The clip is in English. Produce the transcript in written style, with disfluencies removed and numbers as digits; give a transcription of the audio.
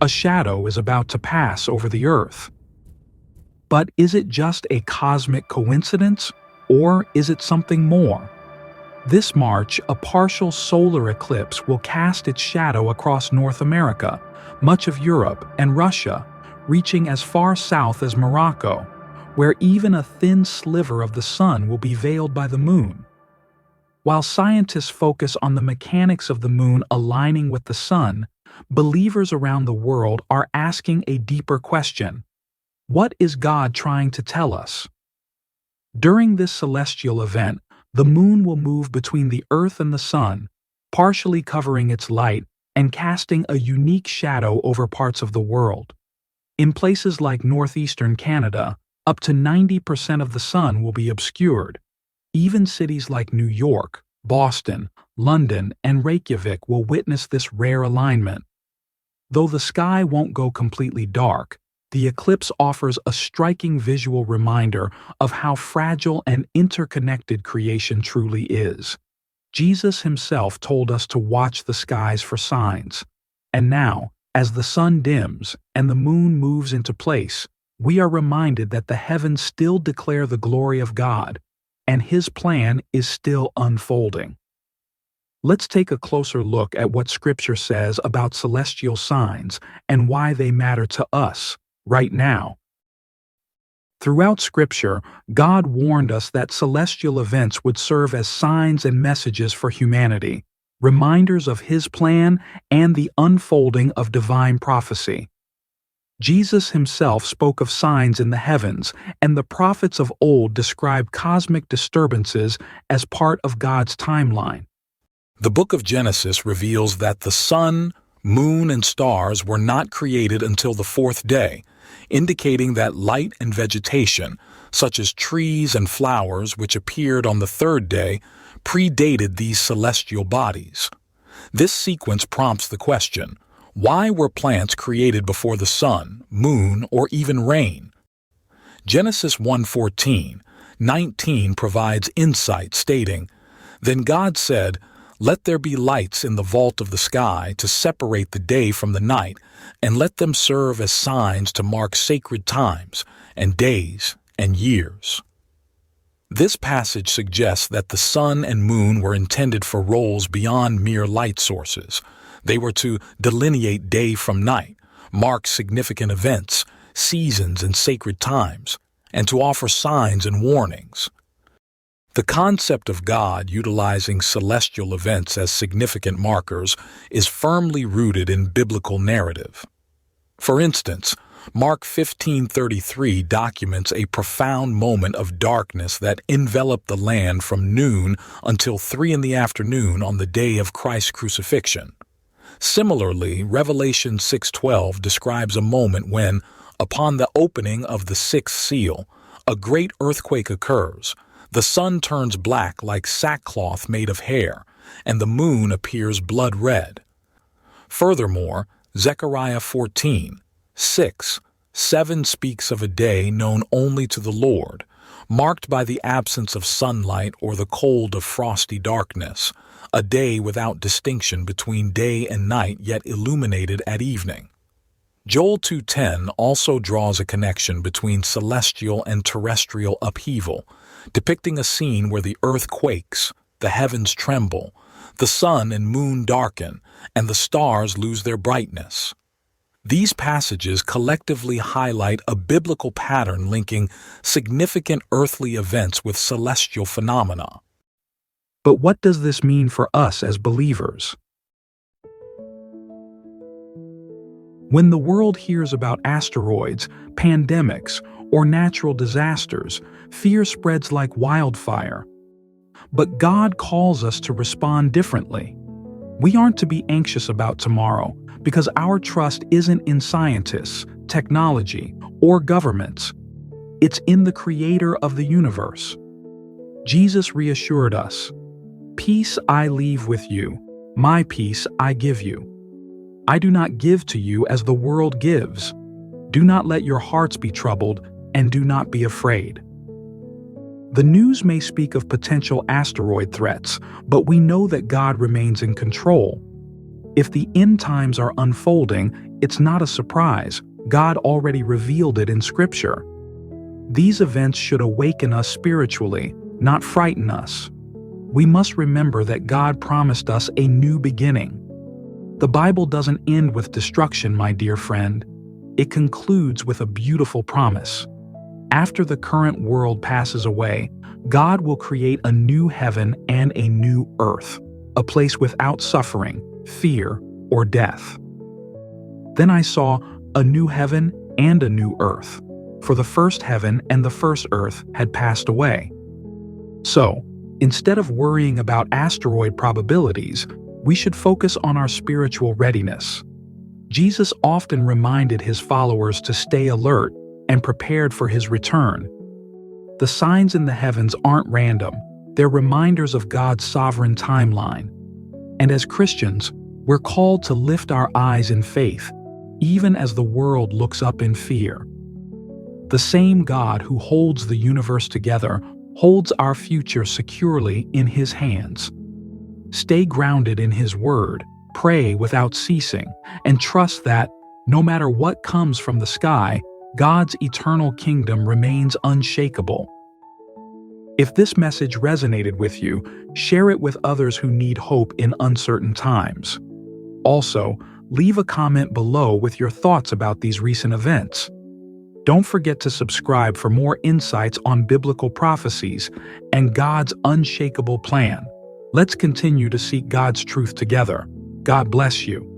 A shadow is about to pass over the Earth. But is it just a cosmic coincidence, or is it something more? This March, a partial solar eclipse will cast its shadow across North America, much of Europe, and Russia, reaching as far south as Morocco, where even a thin sliver of the sun will be veiled by the moon. While scientists focus on the mechanics of the moon aligning with the sun, believers around the world are asking a deeper question. What is God trying to tell us? During this celestial event, the moon will move between the Earth and the sun, partially covering its light and casting a unique shadow over parts of the world. In places like northeastern Canada, up to 90% of the sun will be obscured. Even cities like New York, Boston, London, and Reykjavik will witness this rare alignment. Though the sky won't go completely dark, the eclipse offers a striking visual reminder of how fragile and interconnected creation truly is. Jesus himself told us to watch the skies for signs. And now, as the sun dims and the moon moves into place, we are reminded that the heavens still declare the glory of God, and His plan is still unfolding. Let's take a closer look at what Scripture says about celestial signs and why they matter to us right now. Throughout Scripture, God warned us that celestial events would serve as signs and messages for humanity, reminders of His plan and the unfolding of divine prophecy. Jesus himself spoke of signs in the heavens, and the prophets of old described cosmic disturbances as part of God's timeline. The book of Genesis reveals that the sun, moon, and stars were not created until the fourth day, indicating that light and vegetation, such as trees and flowers which appeared on the third day, predated these celestial bodies. This sequence prompts the question, why were plants created before the sun, moon, or even rain? Genesis 1:14-19 provides insight, stating, "Then God said, 'Let there be lights in the vault of the sky to separate the day from the night, and let them serve as signs to mark sacred times, and days, and years.'" This passage suggests that the sun and moon were intended for roles beyond mere light sources. They were to delineate day from night, mark significant events, seasons, and sacred times, and to offer signs and warnings. The concept of God utilizing celestial events as significant markers is firmly rooted in biblical narrative. For instance, Mark 15:33 documents a profound moment of darkness that enveloped the land from noon until 3 in the afternoon on the day of Christ's crucifixion. Similarly, Revelation 6:12 describes a moment when, upon the opening of the sixth seal, a great earthquake occurs. The sun turns black like sackcloth made of hair, and the moon appears blood red. Furthermore, Zechariah 14:6-7 speaks of a day known only to the Lord, marked by the absence of sunlight or the cold of frosty darkness, a day without distinction between day and night yet illuminated at evening. Joel 2:10 also draws a connection between celestial and terrestrial upheaval, depicting a scene where the earth quakes, the heavens tremble, the sun and moon darken, and the stars lose their brightness. These passages collectively highlight a biblical pattern linking significant earthly events with celestial phenomena. But what does this mean for us as believers? When the world hears about asteroids, pandemics, or natural disasters, fear spreads like wildfire. But God calls us to respond differently. We aren't to be anxious about tomorrow because our trust isn't in scientists, technology, or governments. It's in the Creator of the universe. Jesus reassured us, "Peace I leave with you, my peace I give you. I do not give to you as the world gives. Do not let your hearts be troubled, and do not be afraid." The news may speak of potential asteroid threats, but we know that God remains in control. If the end times are unfolding, It's not a surprise. God already revealed it in Scripture. These events should awaken us spiritually, not frighten us. We must remember that God promised us a new beginning. The Bible doesn't end with destruction, my dear friend. It concludes with a beautiful promise. After the current world passes away, God will create a new heaven and a new earth, a place without suffering, fear, or death. Then I saw a new heaven and a new earth, for the first heaven and the first earth had passed away. So, instead of worrying about asteroid probabilities, we should focus on our spiritual readiness. Jesus often reminded his followers to stay alert and prepared for his return. The signs in the heavens aren't random, they're reminders of God's sovereign timeline. And as Christians, we're called to lift our eyes in faith, even as the world looks up in fear. The same God who holds the universe together holds our future securely in His hands. Stay grounded in His Word, pray without ceasing, and trust that, no matter what comes from the sky, God's eternal kingdom remains unshakable. If this message resonated with you, share it with others who need hope in uncertain times. Also, leave a comment below with your thoughts about these recent events. Don't forget to subscribe for more insights on biblical prophecies and God's unshakable plan. Let's continue to seek God's truth together. God bless you.